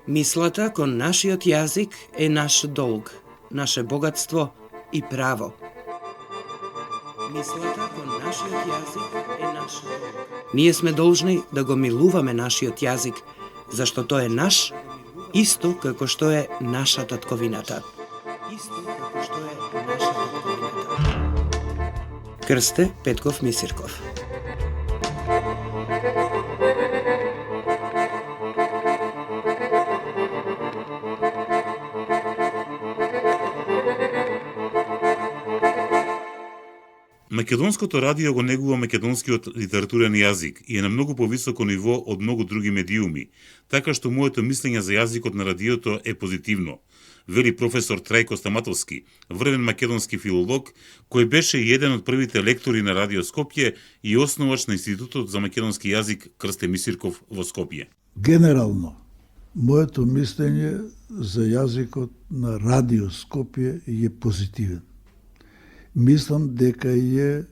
Speaker 1: Мислата кон нашиот јазик е наш долг, наше богатство и право. Мислата кон нашиот јазик е наш долг. Ние сме должни да го милуваме нашиот јазик, зашто тој е наш, исто како што е наша татковината. Крсте Петков Мисирков.
Speaker 2: Македонското радио го негува македонскиот литературен јазик и е на многу повисоко ниво од многу други медиуми, така што моето мислење за јазикот на радиото е позитивно, вели професор Трајко Стаматовски, врвен македонски филолог, кој беше еден од првите лектори на Радио Скопје и основач на Институтот за македонски јазик Крсте Мисирков во Скопје.
Speaker 15: Генерално, моето мислење за јазикот на Радио Скопје е позитивен. Мислам дека е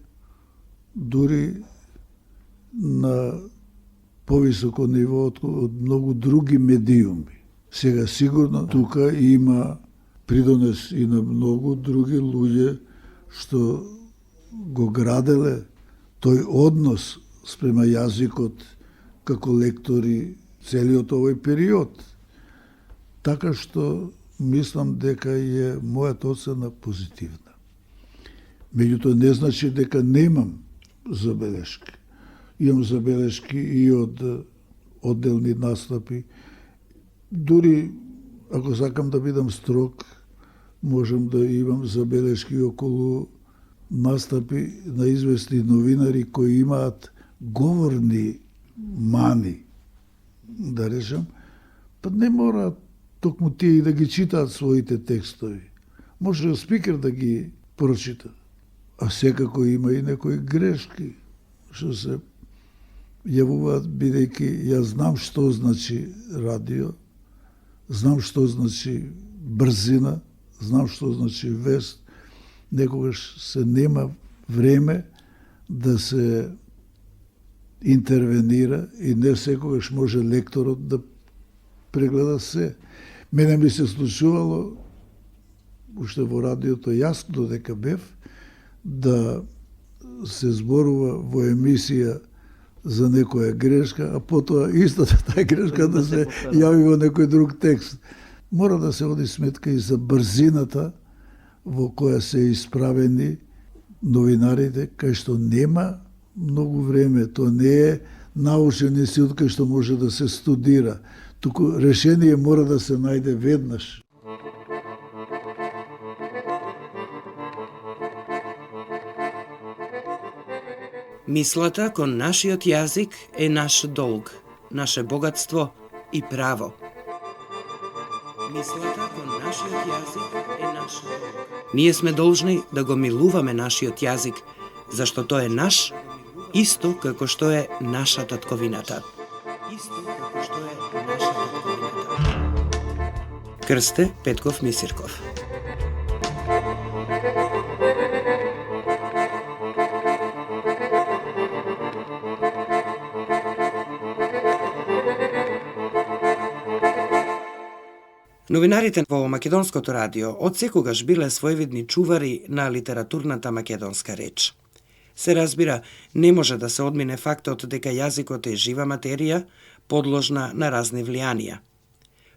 Speaker 15: дури на повисоко ниво од многу други медиуми. Сега сигурно тука има придонес и на многу други луѓе што го граделе тој однос спрема јазикот како лектори целиот овој период. Така што мислам дека е мојата оцена позитивна. Меѓутоа не значи дека немам забелешки. Имам забелешки и од одделни настапи. Дури, ако сакам да бидам строг, можам да имам забелешки околу настапи на известни новинари кои имаат говорни мани, да речам, па не мора токму тие и да ги читаат своите текстови. Може спикер да ги прочита. А секако има и некои грешки што се јавуваат, бидејќи јас знам што значи радио, знам што значи брзина, знам што значи вест, некогаш се нема време да се интервенира и не секогаш може лекторот да прегледа се. Мене ми се случувало, уште во радиото јас додека бев, да се зборува во емисија за некоја грешка, а потоа истата таа грешка да се јави во некој друг текст. Мора да се оди сметка и за брзината во која се исправени новинарите, кај што нема многу време. Тоа не е научен институт кај што може да се студира. Туку решение мора да се најде веднаш.
Speaker 1: Мислата кон нашиот јазик е наш долг, наше богатство и право. Мислата кон нашиот јазик е наш долг. Ние сме должни да го милуваме нашиот јазик, зашто тој е наш, исто како што е наша татковината. Крсте Петков Мисирков. Новинарите во Македонското радио одсекогаш биле своевидни чувари на литературната македонска реч. Се разбира, не може да се одмине фактот дека јазикот е жива материја, подложна на разни влијанија.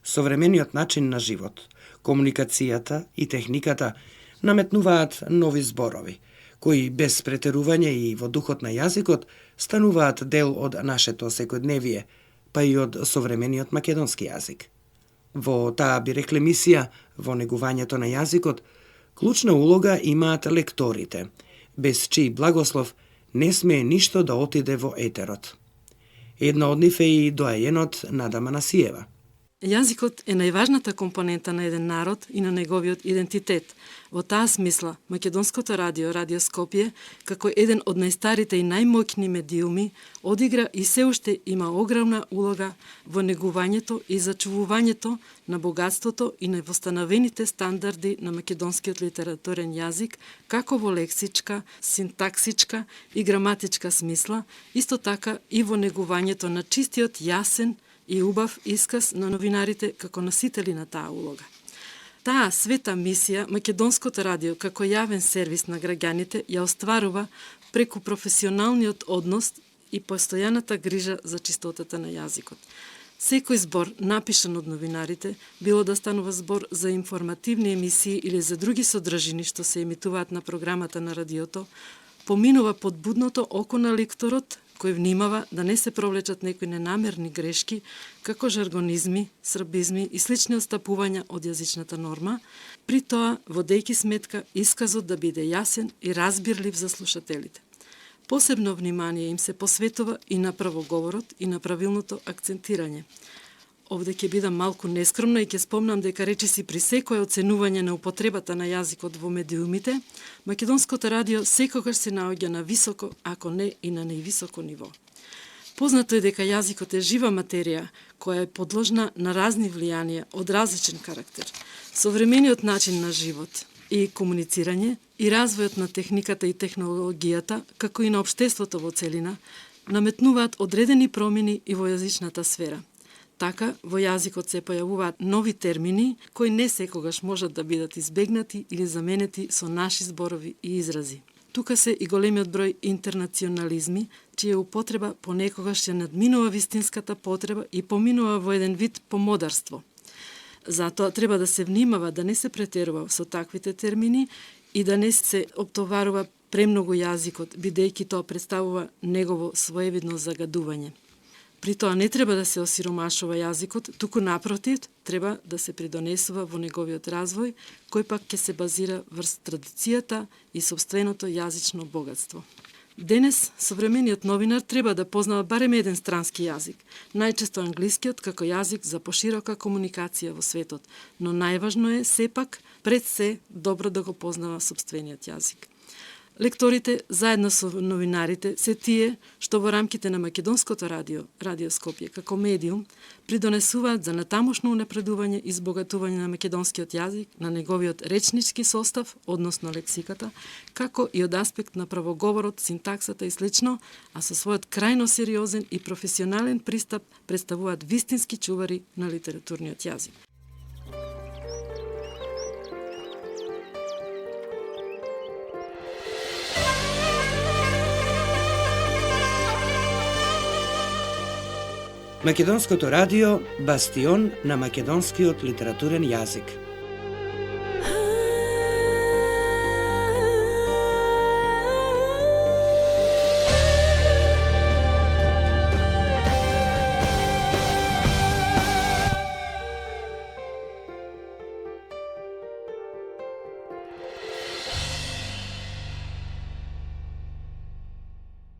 Speaker 1: Современиот начин на живот, Комуникацијата и техниката наметнуваат нови зборови, кои без претерување и во духот на јазикот стануваат дел од нашето секојдневие, па и од современиот македонски јазик. Во таа би рекле мисија, во негувањето на јазикот, клучна улога имаат лекторите, без чиј благослов не смее ништо да отиде во етерот. Една од нив е и доајенот Нада Манасиева.
Speaker 16: Јазикот е најважната компонента на еден народ и на неговиот идентитет. Во таа смисла, Македонското радио, Радио Скопје, како еден од најстарите и најмоќни медиуми, одигра и се уште има огромна улога во негувањето и зачувувањето на богатството и на восстановените стандарди на македонскиот литературен јазик, како во лексичка, синтаксичка и граматичка смисла, исто така и во негувањето на чистиот, јасен и убав исказ на новинарите како носители на таа улога. Таа света мисија Македонското радио како јавен сервис на граѓаните ја остварува преку професионалниот однос и постојаната грижа за чистотата на јазикот. Секој збор напишан од новинарите, било да станува збор за информативни емисии или за други содржини што се емитуваат на програмата на радиото, поминува под будното око на лекторот, кој внимава да не се провлечат некои ненамерни грешки, како жаргонизми, србизми и слични отстапувања од јазичната норма, при тоа водејќи сметка исказот да биде јасен и разбирлив за слушателите. Посебно внимание им се посветува и на правоговорот и на правилното акцентирање. Овде ќе бидам малку нескромна и ќе спомнам дека речиси при секое оценување на употребата на јазикот во медиумите, Македонското радио секогаш се наоѓа на високо, ако не и на највисоко ниво. Познато е дека јазикот е жива материја, која е подложна на разни влијанија од различен карактер. Современиот начин на живот и комуницирање и развојот на техниката и технологијата, како и на општеството во целина, наметнуваат одредени промени и во јазичната сфера. Така, во јазикот се појавуваат нови термини, кои не секогаш можат да бидат избегнати или заменети со наши зборови и изрази. Тука се и големиот број интернационализми, чија употреба понекогаш ја надминува вистинската потреба и поминува во еден вид помодарство. Затоа треба да се внимава да не се претерува со таквите термини и да не се оптоварува премногу јазикот, бидејќи тоа представува негово своевидно загадување. При тоа не треба да се осиромашува јазикот, туку напротив, треба да се придонесува во неговиот развој, кој пак ќе се базира врз традицијата и собственото јазично богатство. Денес, современиот новинар треба да познава барем еден странски јазик, најчесто англискиот како јазик за поширока комуникација во светот, но најважно е сепак пред се добро да го познава собствениот јазик. Лекторите, заедно со новинарите, се тие што во рамките на Македонското радио, Радио Скопје, како медиум, придонесуваат за натамошно унапредување и збогатување на македонскиот јазик, на неговиот речнички состав, односно лексиката, како и од аспект на правоговорот, синтаксата и слично, а со својот крајно сериозен и професионален пристап представуваат вистински чувари на литературниот јазик.
Speaker 1: Македонското радио, бастион на македонскиот литературен јазик.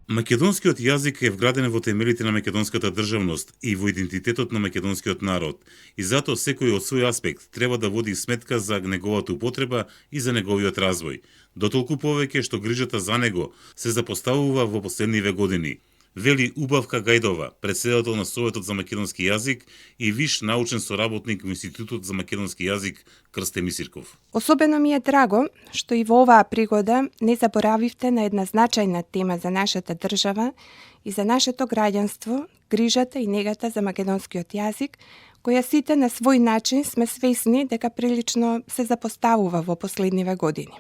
Speaker 2: Македонскиот јазик е вграден во темелите на македонската државност и во идентитетот на македонскиот народ, и затоа секој од свој аспект треба да води сметка за неговата употреба и за неговиот развој, дотолку повеќе што грижата за него се запоставува во последниве години, вели Убавка Гајдова, претседател на Советот за македонски јазик и виш научен соработник во Институтот за македонски јазик Крсте Мисирков.
Speaker 17: Особено ми е драго што и во оваа пригода не заборавивте на една значајна тема за нашата држава и за нашето граѓанство, грижата и негата за македонскиот јазик, која сите на свој начин сме свесни дека прилично се запоставува во последниве години.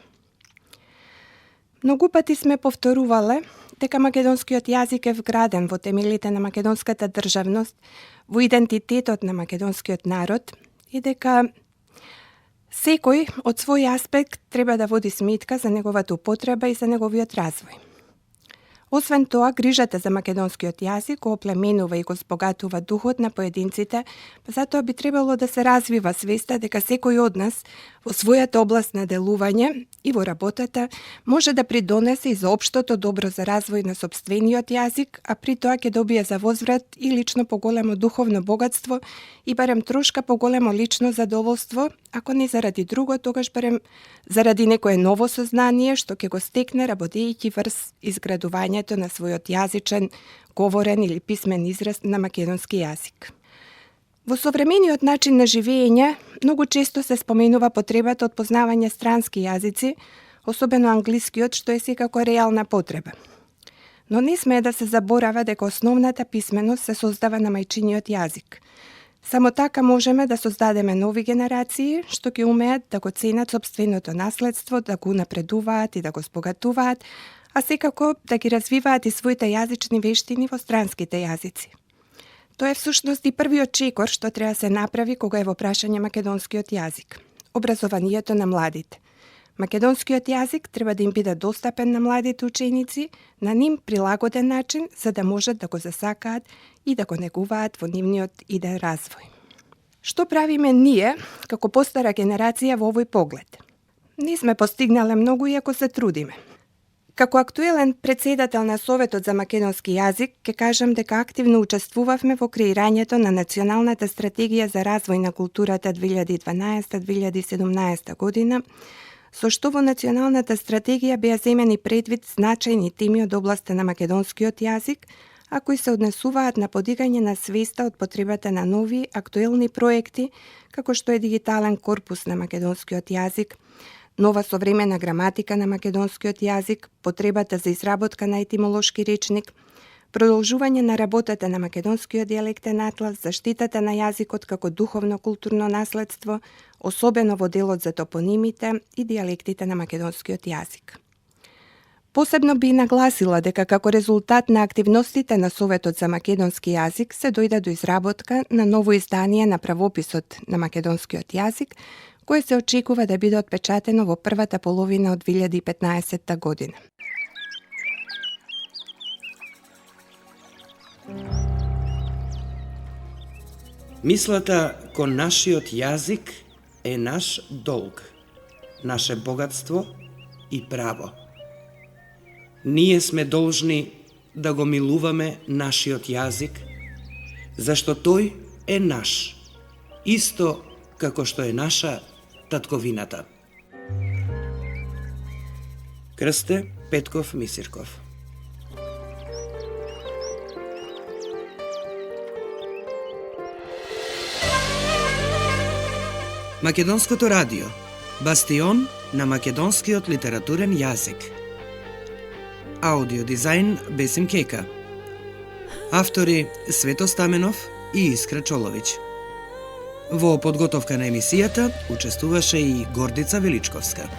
Speaker 17: Многу пати сме повторувале дека македонскиот јазик е вграден во темелите на македонската државност, во идентитетот на македонскиот народ и дека Секој од свој аспект треба да води сметка за неговата употреба и за неговиот развој. Освен тоа, грижата за македонскиот јазик го оплеменува и го збогатува духот на поединците, па затоа би требало да се развива свеста дека секој од нас во својата област на делување и во работата може да придонесе и за општото добро за развој на сопствениот јазик, а при тоа ќе добие за возврат и лично поголемо духовно богатство и барем трошка поголемо лично задоволство, ако не заради друго, тогаш барем заради некое ново сознание што ќе го стекне работејќи врз изградувањето на својот јазичен, говорен или писмен израз на македонски јазик. Во современиот начин на живење, многу често се споменува потребата од познавање странски јазици, особено англискиот, што е секако реална потреба. Но не смее да се заборава дека основната писменост се создава на мајчиниот јазик. Само така можеме да создадеме нови генерации што ќе умеат да го ценат сопственото наследство, да го напредуваат и да го збогатуваат, а секако да ги развиваат и своите јазични вештини во странските јазици. Тоа е всушност и првиот чекор што треба се направи кога е во прашање македонскиот јазик. Образованието на младите. Македонскиот јазик треба да им биде достапен на младите ученици на ним прилагоден начин, за да можат да го засакаат и да го негуваат во нивниот иден развој. Што правиме ние, како постара генерација во овој поглед? Не сме постигнале многу, иако се трудиме. Како актуелен председател на Советот за македонски јазик, ќе кажам дека активно учествувавме во креирањето на Националната стратегија за развој на културата 2012-2017 година, со што во Националната стратегија беа земени предвид значајни теми од областа на македонскиот јазик, а кои се однесуваат на подигање на свеста од потребата на нови, актуелни проекти, како што е дигитален корпус на македонскиот јазик, нова современа граматика на македонскиот јазик, потребата за изработка на етимолошки речник, продолжување на работата на македонскиот дијалектен атлас, заштитата на јазикот како духовно-културно наследство, особено во делот за топонимите и дијалектите на македонскиот јазик. Посебно би нагласила дека како резултат на активностите на Советот за македонски јазик се дојде до изработка на ново издание на правописот на македонскиот јазик, кое се очекува да биде отпечатено во првата половина од 2015 година.
Speaker 1: Мислата кон нашиот јазик е наш долг, наше богатство и право. Ние сме должни да го милуваме нашиот јазик, зашто тој е наш, исто како што е наша татковината. Крсте Петков Мисирков. Македонското радио, бастион на македонскиот литературен јазик. Аудио дизајн Бесим Кека. Автори Свето Стаменов и Искра Чоловиќ. Во подготовка на емисијата учествуваше и Гордица Величковска.